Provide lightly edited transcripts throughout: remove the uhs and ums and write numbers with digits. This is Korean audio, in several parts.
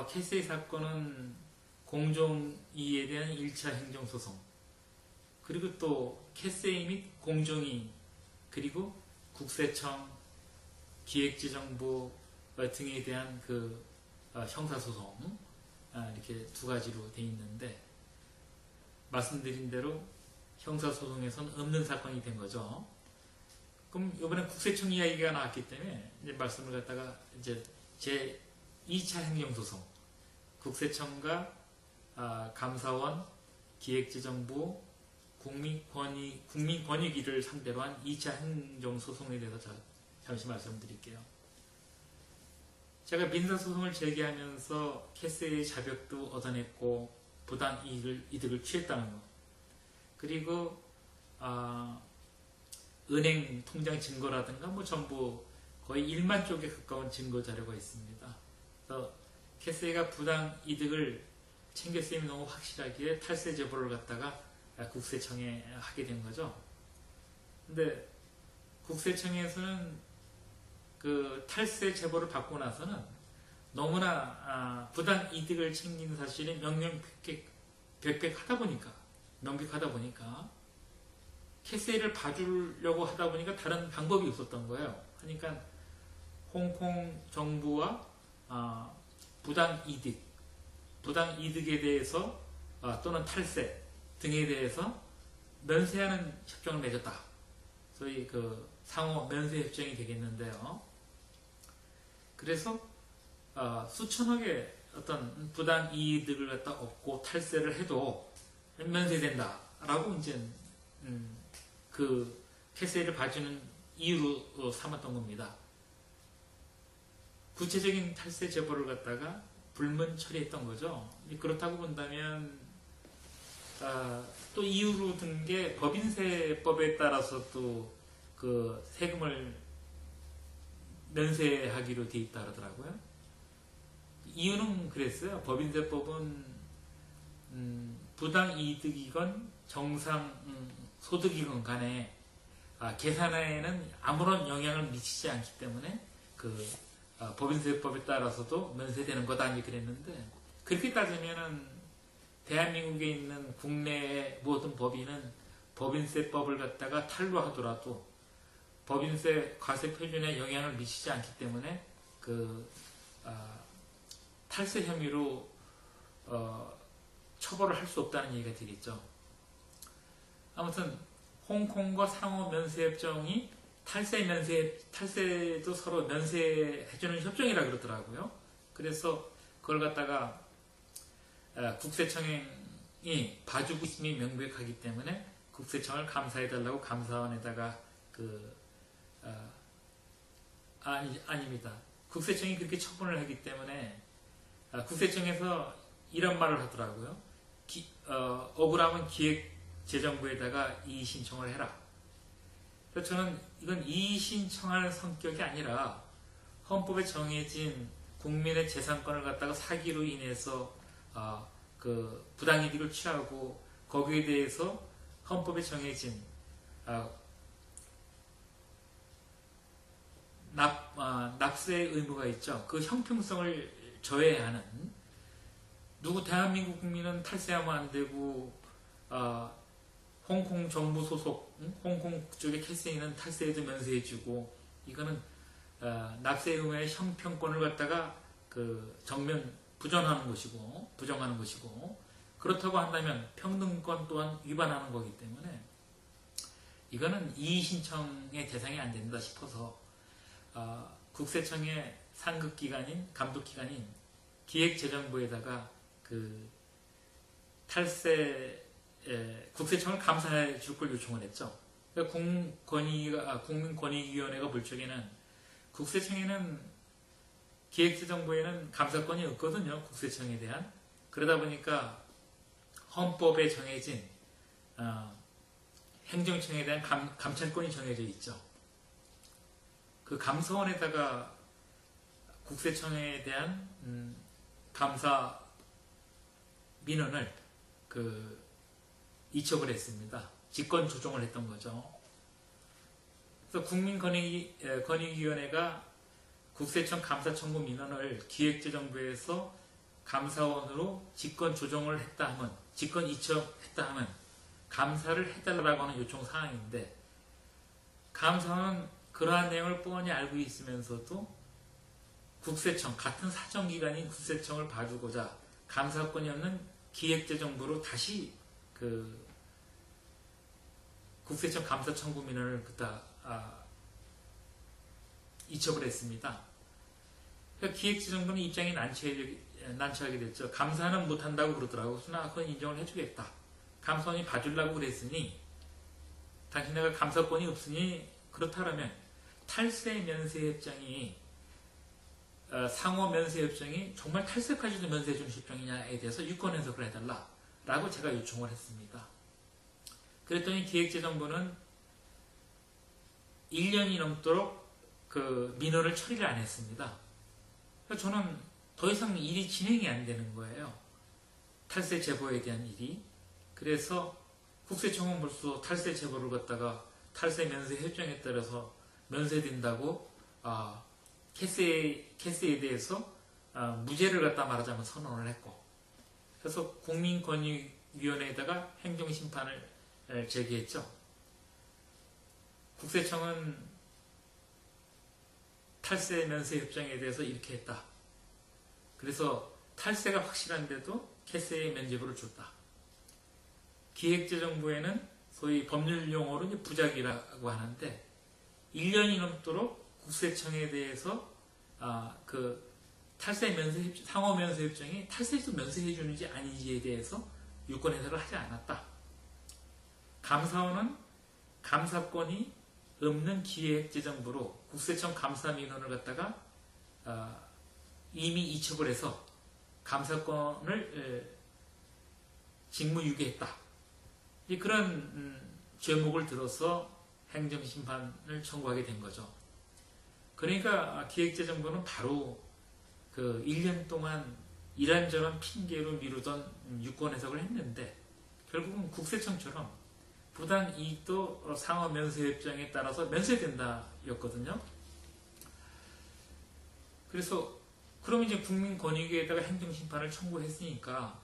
캐세이 사건은 공정이에 대한 1차 행정소송, 그리고 또 캐세이 및 공정위, 그리고 국세청, 기획재정부 등에 대한 형사소송, 이렇게 두 가지로 되어 있는데, 말씀드린 대로 형사소송에서는 없는 사건이 된 거죠. 그럼 이번에 국세청 이야기가 나왔기 때문에 이제 말씀을 갖다가 이제 제 2차 행정소송, 국세청과 감사원, 기획재정부, 국민권익위를 상대로 한 2차 행정소송에 대해서 잠시 말씀드릴게요. 제가 민사소송을 제기하면서 캐세이의 자백도 얻어냈고 부당 이득을 취했다는 것, 그리고 은행 통장 증거라든가 전부 거의 1만 쪽에 가까운 증거 자료가 있습니다. 그래서 캐세이가 부당 이득을 챙겼음이 너무 확실하기에 탈세 제보를 갖다가 국세청에 하게 된 거죠. 근데 국세청에서는 그 탈세 제보를 받고 나서는 너무나 부당 이득을 챙긴 사실이 명명백백하다 보니까 캐세이를 봐주려고 하다 보니까 다른 방법이 없었던 거예요. 그러니까 홍콩 정부와 부당 이득에 대해서 또는 탈세 등에 대해서 면세하는 협정을 맺었다. 소위 그 상호 면세 협정이 되겠는데요. 그래서 수천억의 어떤 부당 이득을 갖다 얻고 탈세를 해도 면세된다라고 이제 그 캐세이를 봐주는 이유로 삼았던 겁니다. 구체적인 탈세 제보를 갖다가 불문 처리했던 거죠. 그렇다고 본다면 또 이유로 든 게 법인세법에 따라서 또 그 세금을 면세하기로 돼 있다 그러더라고요. 이유는 그랬어요. 법인세법은 부당 이득이건 정상 소득이건 간에 계산에는 아무런 영향을 미치지 않기 때문에 법인세법에 따라서도 면세되는 거다 그랬는데, 그렇게 따지면은 대한민국에 있는 국내의 모든 법인은 법인세법을 갖다가 탄로하더라도 법인세 과세 표준에 영향을 미치지 않기 때문에 탈세 혐의로 처벌을 할 수 없다는 얘기가 되겠죠. 아무튼 홍콩과 상호 면세협정이 탈세도 서로 면세해주는 협정이라 그러더라고요. 그래서 그걸 갖다가 국세청이 봐주고 있음이 명백하기 때문에 국세청을 감사해달라고 감사원에다가 아닙니다. 국세청이 그렇게 처분을 하기 때문에 국세청에서 이런 말을 하더라고요. 억울하면 기획재정부에다가 이의 신청을 해라. 그래서 저는 이건 이의 신청할 성격이 아니라 헌법에 정해진 국민의 재산권을 갖다가 사기로 인해서 부당이득을 취하고 거기에 대해서 헌법에 정해진 납세의 의무가 있죠. 그 형평성을 저해하는, 대한민국 국민은 탈세하면 안 되고 홍콩 정부 소속 홍콩 쪽의 캐세이는 탈세에도 면세해주고, 이거는 납세 의무의 형평권을 갖다가 정면 부정하는 것이고, 그렇다고 한다면 평등권 또한 위반하는 거기 때문에 이거는 이의 신청의 대상이 안 된다 싶어서 국세청의 상급기관인 감독기관인 기획재정부에다가 국세청을 감사해 줄 걸 요청을 했죠. 국민권익위원회가 볼 적에는 국세청에는 기획재정부에는 감사권이 없거든요. 국세청에 대한. 그러다 보니까 헌법에 정해진 행정청에 대한 감찰권이 정해져 있죠. 그 감사원에다가 국세청에 대한 감사 민원을 이첩을 했습니다. 직권 조정을 했던 거죠. 그래서 국민권익위원회가 국세청 감사 청구 민원을 기획재정부에서 감사원으로 직권 조정을 했다 하면, 직권 이첩했다 하면 감사를 해달라고 하는 요청 사항인데, 감사원은 그러한 내용을 뻔히 알고 있으면서도 국세청, 같은 사정기관인 국세청을 봐주고자 감사권이 없는 기획재정부로 다시 그 국세청 감사 청구 민원을 이첩을 했습니다. 그러니까 기획재정부는 입장이 난처하게 됐죠. 감사는 못한다고 그러더라고. 그러나 그건 인정을 해주겠다. 감사원이 봐주려고 그랬으니, 당신네가 감사권이 없으니 그렇다면 탈세 면세협정이 상호 면세협정이 정말 탈세까지도 면세해주는 협정이냐에 대해서 유권 해석을 해달라 라고 제가 요청을 했습니다. 그랬더니 기획재정부는 1년이 넘도록 그 민원을 처리를 안 했습니다. 그래서 저는 더 이상 일이 진행이 안 되는 거예요. 탈세 제보에 대한 일이. 그래서 국세청은 벌써 탈세 제보를 갖다가 탈세 면세 협정에 따라서 면세된다고 캐스에 대해서 무죄를 갖다 말하자면 선언을 했고, 그래서 국민권익위원회에다가 행정심판을 제기했죠. 국세청은 탈세 면세 협정에 대해서 이렇게 했다. 그래서 탈세가 확실한데도 캐스에 면제부를 줬다. 기획재정부에는 소위 법률 용어로 이제 부작이라고 하는데, 1년이 넘도록 국세청에 대해서 그 탈세 면세 상호 면세 협정이 탈세에서 면세해 주는지 아닌지에 대해서 유권 해석을 하지 않았다. 감사원은 감사권이 없는 기획재정부로 국세청 감사 민원을 갖다가 이미 이첩을 해서 감사권을 직무유기했다. 그런 죄목을 들어서 행정심판을 청구하게 된 거죠. 그러니까 기획재정부는 바로 그 1년 동안 이런저런 핑계로 미루던 유권 해석을 했는데, 결국은 국세청처럼 부당 이익도 상호 면세협정에 따라서 면세된다 였거든요. 그래서 그럼 이제 국민권익위에다가 행정심판을 청구했으니까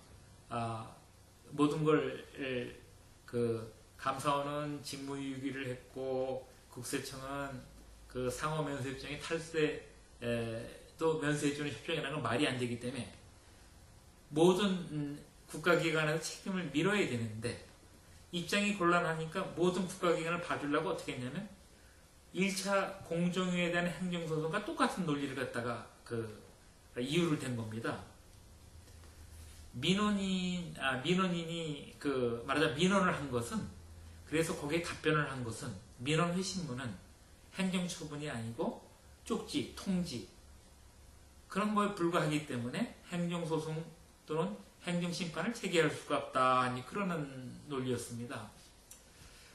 모든 걸 그 감사원은 직무유기를 했고 국세청은 그 상호 면세협정이 탈세도 면세해주는 협정이라는 건 말이 안 되기 때문에 모든 국가기관에서 책임을 밀어야 되는데, 입장이 곤란하니까 모든 국가기관을 봐주려고 어떻게 했냐면 1차 공정위에 대한 행정소송과 똑같은 논리를 갖다가 이유를 댄 겁니다. 민원인이 말하자면 민원을 한 것은, 그래서 거기에 답변을 한 것은, 민원 회신문은 행정처분이 아니고 쪽지, 통지 그런 거에 불과하기 때문에 행정소송 또는 행정심판을 제기할 수가 없다. 그러는 논리였습니다.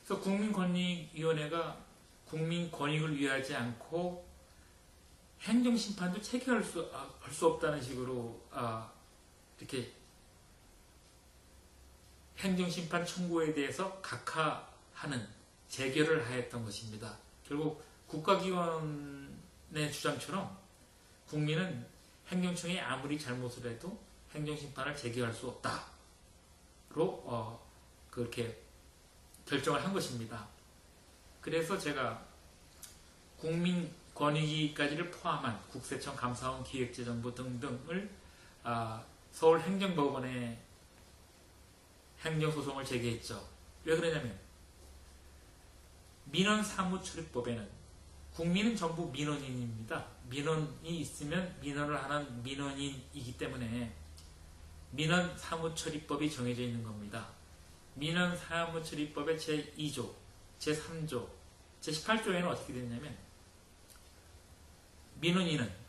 그래서 국민권익위원회가 국민권익을 위하지 않고 행정심판도 체계할 수 없다는 식으로 이렇게 행정심판 청구에 대해서 각하하는 재결을 하였던 것입니다. 결국 국가기관의 주장처럼 국민은 행정청이 아무리 잘못을 해도 행정심판을 제기할 수 없다로 그렇게 결정을 한 것입니다. 그래서 제가 국민권익위까지를 포함한 국세청, 감사원, 기획재정부 등등을 서울행정법원에 행정소송을 제기했죠. 왜 그러냐면 민원사무처리법에는 국민은 전부 민원인입니다. 민원이 있으면 민원을 하는 민원인이기 때문에 민원사무처리법이 정해져 있는 겁니다. 민원사무처리법의 제2조, 제3조, 제18조에는 어떻게 되냐면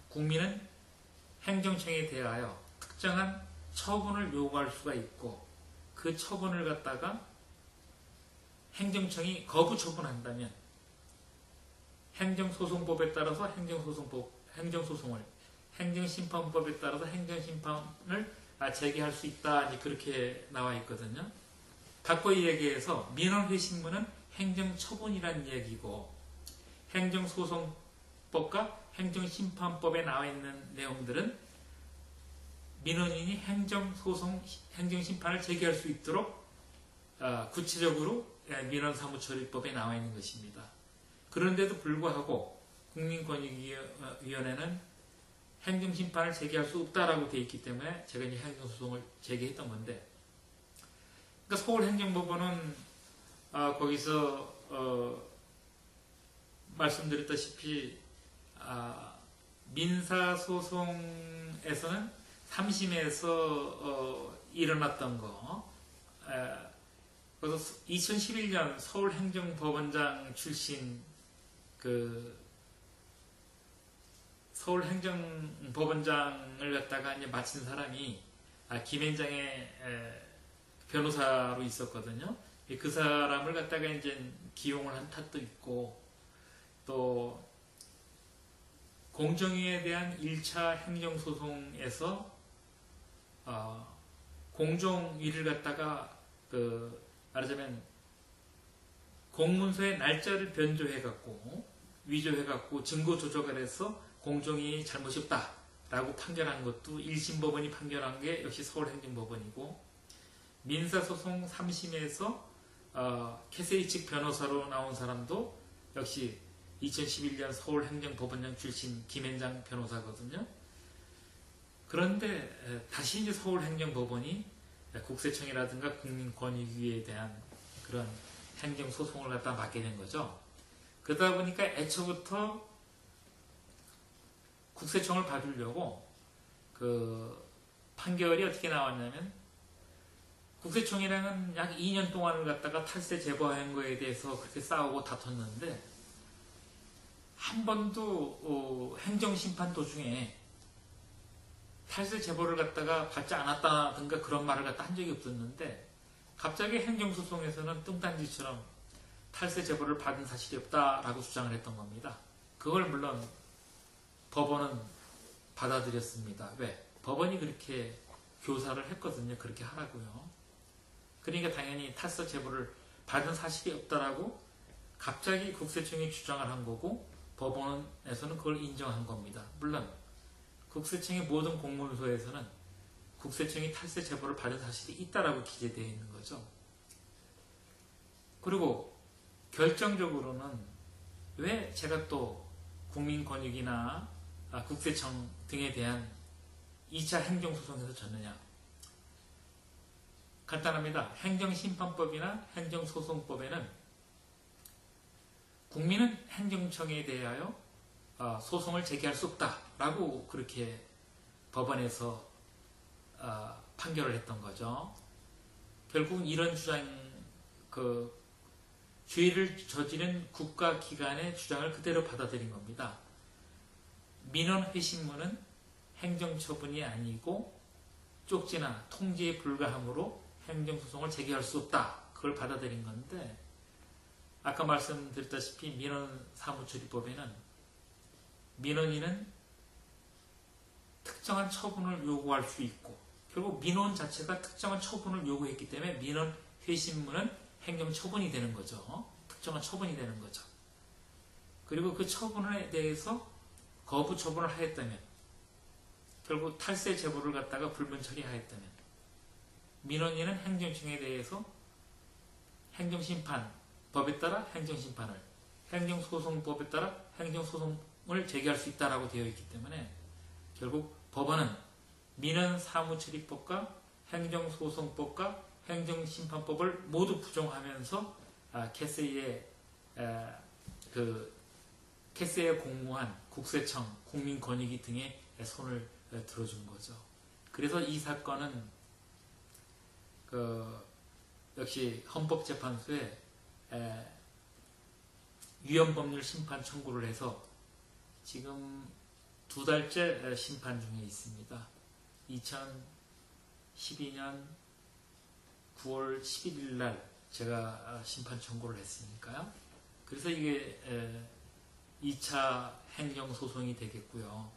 국민은 행정청에 대하여 특정한 처분을 요구할 수가 있고, 그 처분을 갖다가 행정청이 거부 처분한다면 행정소송법에 따라서 행정소송을, 행정심판법에 따라서 행정심판을 제기할 수 있다. 그렇게 나와 있거든요. 바꿔 얘기해서 민원회신문은 행정처분이라는 얘기고, 행정소송법과 행정심판법에 나와 있는 내용들은 민원인이 행정소송, 행정심판을 제기할 수 있도록 구체적으로 민원사무처리법에 나와 있는 것입니다. 그런데도 불구하고 국민권익위원회는 행정심판을 제기할 수 없다라고 되어 있기 때문에 제가 이제 행정소송을 제기했던 건데, 그러니까 서울행정법원은 거기서 말씀드렸다시피 민사소송에서는 3심에서 일어났던 거, 그래서 2011년 서울행정법원장 출신 서울행정법원장을 갖다가 이제 마친 사람이 김앤장의 변호사로 있었거든요. 그 사람을 갖다가 이제 기용을 한 탓도 있고, 또 공정위에 대한 1차 행정소송에서 공정위를 갖다가 말하자면 공문서의 날짜를 변조해갖고 위조해갖고 증거 조작을 해서 공정위의 잘못이 없다라고 판결한 것도 1심법원이 판결한 게 역시 서울행정법원이고, 민사소송 3심에서 캐세이 측 변호사로 나온 사람도 역시 2011년 서울행정법원장 출신 김앤장 변호사거든요. 그런데 다시 이제 서울행정법원이 국세청이라든가 국민권익위에 대한 그런 행정소송을 갖다 맡게 된 거죠. 그러다 보니까 애초부터 국세청을 봐주려고 판결이 어떻게 나왔냐면, 국세청이랑은 약 2년 동안을 갖다가 탈세 제보한 거에 대해서 그렇게 싸우고 다퉜는데, 한 번도 행정심판 도중에 탈세 제보를 갖다가 받지 않았다든가 그런 말을 갖다 한 적이 없었는데, 갑자기 행정소송에서는 뚱딴지처럼 탈세 제보를 받은 사실이 없다라고 주장을 했던 겁니다. 그걸 물론 법원은 받아들였습니다. 왜? 법원이 그렇게 교사를 했거든요. 그렇게 하라고요. 그러니까 당연히 탈세 제보를 받은 사실이 없다라고 갑자기 국세청이 주장을 한 거고, 법원에서는 그걸 인정한 겁니다. 물론 국세청의 모든 공문서에서는 국세청이 탈세 제보를 받은 사실이 있다라고 기재되어 있는 거죠. 그리고 결정적으로는 왜 제가 또 국민권익이나 국세청 등에 대한 2차 행정소송에서 졌느냐? 간단합니다. 행정심판법이나 행정소송법에는 국민은 행정청에 대하여 소송을 제기할 수 없다라고 그렇게 법원에서 판결을 했던 거죠. 결국은 이런 죄를 저지른 국가기관의 주장을 그대로 받아들인 겁니다. 민원회신문은 행정처분이 아니고 쪽지나 통지에 불과하므로 행정소송을 제기할 수 없다. 그걸 받아들인 건데, 아까 말씀드렸다시피 민원사무처리법에는 민원인은 특정한 처분을 요구할 수 있고, 결국 민원 자체가 특정한 처분을 요구했기 때문에 민원회신문은 행정처분이 되는 거죠. 특정한 처분이 되는 거죠. 그리고 그 처분에 대해서 거부 처분을 하였다면, 결국 탈세 제보를 갖다가 불문 처리하였다면, 민원인은 행정청에 대해서 행정심판법에 따라 행정심판을, 행정소송법에 따라 행정소송을 제기할 수 있다라고 되어 있기 때문에, 결국 법원은 민원사무처리법과 행정소송법과 행정심판법을 모두 부정하면서 캐세이에 공무한 국세청, 국민권익위 등의 손을 들어준 거죠. 그래서 이 사건은 역시 헌법재판소에 위헌법률 심판 청구를 해서 지금 2달째 심판 중에 있습니다. 2012년 9월 11일 날 제가 심판 청구를 했으니까요. 그래서 이게 2차 행정소송이 되겠고요.